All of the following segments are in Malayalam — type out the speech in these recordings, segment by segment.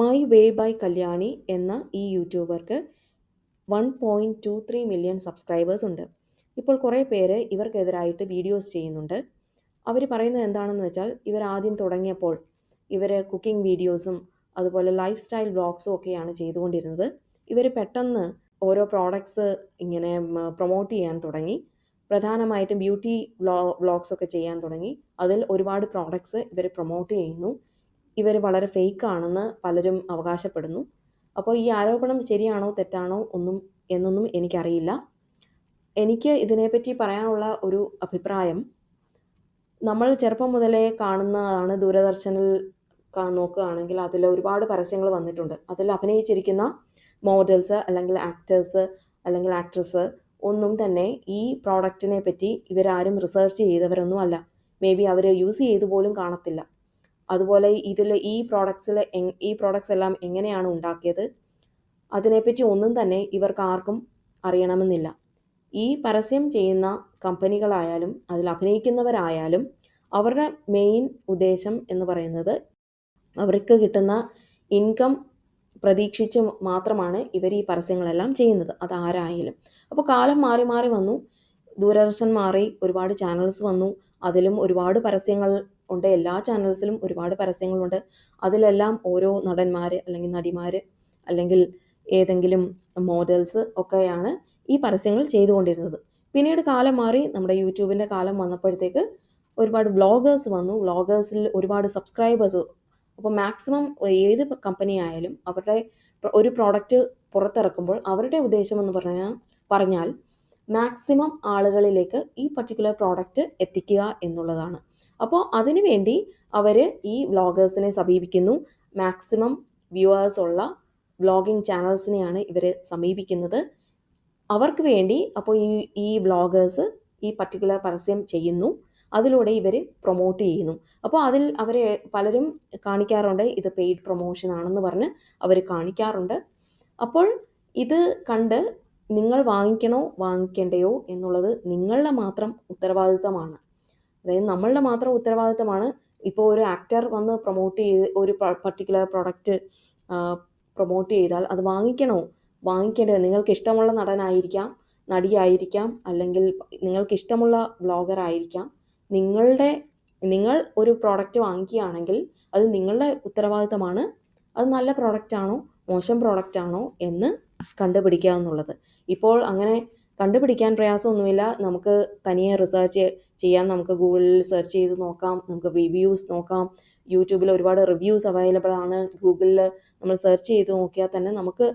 മൈ വേ ബൈ കല്യാണി എന്ന ഈ യൂട്യൂബർക്ക് 1.23 മില്യൺ സബ്സ്ക്രൈബേഴ്സ് ഉണ്ട്. ഇപ്പോൾ കുറേ പേര് ഇവർക്കെതിരായിട്ട് വീഡിയോസ് ചെയ്യുന്നുണ്ട്. അവർ പറയുന്നത് എന്താണെന്ന് വെച്ചാൽ, ഇവർ ആദ്യം തുടങ്ങിയപ്പോൾ ഇവർ കുക്കിംഗ് വീഡിയോസും അതുപോലെ ലൈഫ് സ്റ്റൈൽ വ്ളോഗ്സും ഒക്കെയാണ് ചെയ്തുകൊണ്ടിരുന്നത്. ഇവർ പെട്ടെന്ന് ഓരോ പ്രോഡക്ട്സ് ഇങ്ങനെ പ്രൊമോട്ട് ചെയ്യാൻ തുടങ്ങി. പ്രധാനമായിട്ടും ബ്യൂട്ടി വ്ളോഗ്സ് ഒക്കെ ചെയ്യാൻ തുടങ്ങി. അതിൽ ഒരുപാട് പ്രോഡക്ട്സ് ഇവർ പ്രൊമോട്ട് ചെയ്യുന്നു. ഇവർ വളരെ ഫേക്ക് ആണെന്ന് പലരും അവകാശപ്പെടുന്നു. അപ്പോൾ ഈ ആരോപണം ശരിയാണോ തെറ്റാണോ എന്നൊന്നും എനിക്കറിയില്ല. എനിക്ക് ഇതിനെപ്പറ്റി പറയാനുള്ള ഒരു അഭിപ്രായം, നമ്മൾ ചെറുപ്പം മുതലേ കാണുന്നതാണ്. ദൂരദർശനിൽ നോക്കുകയാണെങ്കിൽ അതിൽ ഒരുപാട് പരസ്യങ്ങൾ വന്നിട്ടുണ്ട്. അതിൽ അഭിനയിച്ചിരിക്കുന്ന മോഡൽസ് അല്ലെങ്കിൽ ആക്ടേഴ്സ് അല്ലെങ്കിൽ ആക്ട്രസ് ഒന്നും തന്നെ ഈ പ്രോഡക്റ്റിനെ പറ്റി ഇവരാരും റിസർച്ച് ചെയ്തവരൊന്നും അല്ല. മേ ബി അവർ യൂസ് ചെയ്തു പോലും കാണത്തില്ല. അതുപോലെ ഇതിൽ ഈ പ്രോഡക്ട്സ് എല്ലാം എങ്ങനെയാണ് ഉണ്ടാക്കിയത്, അതിനെപ്പറ്റി ഒന്നും തന്നെ ഇവർക്ക് ആർക്കും അറിയണമെന്നില്ല. ഈ പരസ്യം ചെയ്യുന്ന കമ്പനികളായാലും അതിൽ അഭിനയിക്കുന്നവരായാലും അവരുടെ മെയിൻ ഉദ്ദേശം എന്ന് പറയുന്നത് അവർക്ക് കിട്ടുന്ന ഇൻകം പ്രതീക്ഷിച്ച് മാത്രമാണ് ഇവർ ഈ പരസ്യങ്ങളെല്ലാം ചെയ്യുന്നത്. അതാരായാലും. അപ്പോൾ കാലം മാറി മാറി വന്നു. ദൂരദർശൻ മാറി, ഒരുപാട് ചാനൽസ് വന്നു. അതിലും ഒരുപാട് പരസ്യങ്ങൾ ഉണ്ട്. എല്ലാ ചാനൽസിലും ഒരുപാട് പരസ്യങ്ങളുണ്ട്. അതിലെല്ലാം ഓരോ നടന്മാർ അല്ലെങ്കിൽ നടിമാർ അല്ലെങ്കിൽ ഏതെങ്കിലും മോഡൽസ് ഒക്കെയാണ് ഈ പരസ്യങ്ങൾ ചെയ്തുകൊണ്ടിരുന്നത്. പിന്നീട് കാലം മാറി, നമ്മുടെ യൂട്യൂബിൻ്റെ കാലം വന്നപ്പോഴത്തേക്ക് ഒരുപാട് വ്ളോഗേഴ്സ് വന്നു. വ്ളോഗേഴ്സിൽ ഒരുപാട് സബ്സ്ക്രൈബേഴ്സ്. അപ്പോൾ മാക്സിമം ഏത് കമ്പനി ആയാലും അവരുടെ ഒരു പ്രോഡക്റ്റ് പുറത്തിറക്കുമ്പോൾ അവരുടെ ഉദ്ദേശം എന്ന് പറഞ്ഞാൽ മാക്സിമം ആളുകളിലേക്ക് ഈ പർട്ടിക്കുലർ പ്രോഡക്റ്റ് എത്തിക്കുക എന്നുള്ളതാണ്. അപ്പോൾ അതിനുവേണ്ടി അവർ ഈ വ്ളോഗേഴ്സിനെ സമീപിക്കുന്നു. മാക്സിമം വ്യൂവേഴ്സ് ഉള്ള വ്ളോഗിങ് ചാനൽസിനെയാണ് ഇവർ സമീപിക്കുന്നത്. അവർക്ക് വേണ്ടി അപ്പോൾ ഈ വ്ളോഗേഴ്സ് ഈ പർട്ടിക്കുലർ പരസ്യം ചെയ്യുന്നു. അതിലൂടെ ഇവർ പ്രൊമോട്ട് ചെയ്യുന്നു. അപ്പോൾ അതിൽ അവർ പലരും കാണിക്കാറുണ്ട് ഇത് പെയ്ഡ് പ്രൊമോഷൻ ആണെന്ന് പറഞ്ഞ് അവർ കാണിക്കാറുണ്ട്. അപ്പോൾ ഇത് കണ്ട് നിങ്ങൾ വാങ്ങിക്കണോ വാങ്ങിക്കേണ്ടയോ എന്നുള്ളത് നിങ്ങളുടെ മാത്രം ഉത്തരവാദിത്തമാണ്. അതായത് നമ്മളുടെ മാത്രം ഉത്തരവാദിത്തമാണ്. ഇപ്പോൾ ഒരു ആക്ടർ വന്ന് പ്രൊമോട്ട് ചെയ്ത് ഒരു പർട്ടിക്കുലർ പ്രൊഡക്റ്റ് പ്രൊമോട്ട് ചെയ്താൽ അത് വാങ്ങിക്കണോ വാങ്ങിക്കേണ്ടത് നിങ്ങൾക്ക് ഇഷ്ടമുള്ള നടനായിരിക്കാം, നടിയായിരിക്കാം, അല്ലെങ്കിൽ നിങ്ങൾക്ക് ഇഷ്ടമുള്ള വ്ളോഗർ ആയിരിക്കാം. നിങ്ങൾ ഒരു പ്രോഡക്റ്റ് വാങ്ങിക്കുകയാണെങ്കിൽ അത് നിങ്ങളുടെ ഉത്തരവാദിത്തമാണ്. അത് നല്ല പ്രോഡക്റ്റ് ആണോ മോശം പ്രോഡക്റ്റ് ആണോ എന്ന് കണ്ടുപിടിക്കുക എന്നുള്ളത്. ഇപ്പോൾ അങ്ങനെ കണ്ടുപിടിക്കാൻ പ്രയാസമൊന്നുമില്ല. നമുക്ക് തനിയെ റിസർച്ച് ചെയ്യാം. നമുക്ക് ഗൂഗിളിൽ സെർച്ച് ചെയ്ത് നോക്കാം. നമുക്ക് റിവ്യൂസ് നോക്കാം. യൂട്യൂബിൽ ഒരുപാട് റിവ്യൂസ് അവൈലബിൾ ആണ്. ഗൂഗിളിൽ നമ്മൾ സെർച്ച് ചെയ്ത് നോക്കിയാൽ തന്നെ നമുക്ക്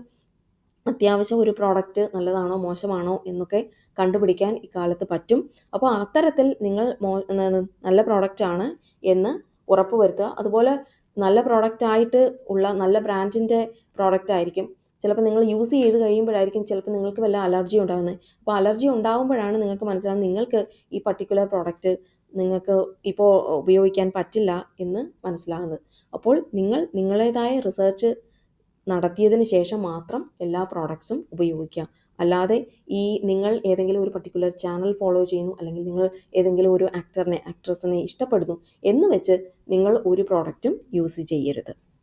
അത്യാവശ്യം ഒരു പ്രോഡക്റ്റ് നല്ലതാണോ മോശമാണോ എന്നൊക്കെ കണ്ടുപിടിക്കാൻ ഇക്കാലത്ത് പറ്റും. അപ്പോൾ അത്തരത്തിൽ നിങ്ങൾ നല്ല പ്രോഡക്റ്റ് ആണ് എന്ന് ഉറപ്പുവരുത്തുക. അതുപോലെ നല്ല പ്രോഡക്റ്റ് ആയിട്ട് ഉള്ള നല്ല ബ്രാൻഡിൻ്റെ പ്രോഡക്റ്റ് ആയിരിക്കും. ചിലപ്പോൾ നിങ്ങൾ യൂസ് ചെയ്ത് കഴിയുമ്പോഴായിരിക്കും ചിലപ്പോൾ നിങ്ങൾക്ക് വല്ല അലർജി ഉണ്ടാകുന്നത്. അപ്പോൾ അലർജി ഉണ്ടാകുമ്പോഴാണ് നിങ്ങൾക്ക് മനസ്സിലാകുന്നത് നിങ്ങൾക്ക് ഈ പർട്ടിക്കുലർ പ്രോഡക്റ്റ് നിങ്ങൾക്ക് ഇപ്പോൾ ഉപയോഗിക്കാൻ പറ്റില്ല എന്ന് മനസ്സിലാകുന്നത്. അപ്പോൾ നിങ്ങൾ നിങ്ങളുടേതായ റിസർച്ച് നടത്തിയതിന് ശേഷം മാത്രം എല്ലാ പ്രോഡക്ട്സും ഉപയോഗിക്കുക. അല്ലാതെ നിങ്ങൾ ഏതെങ്കിലും ഒരു പർട്ടിക്കുലർ ചാനൽ ഫോളോ ചെയ്യുന്നു അല്ലെങ്കിൽ നിങ്ങൾ ഏതെങ്കിലും ഒരു ആക്ടറിനെ ആക്ട്രസിനെ ഇഷ്ടപ്പെടുന്നു എന്ന് വെച്ച് നിങ്ങൾ ഒരു പ്രോഡക്റ്റും യൂസ് ചെയ്യരുത്.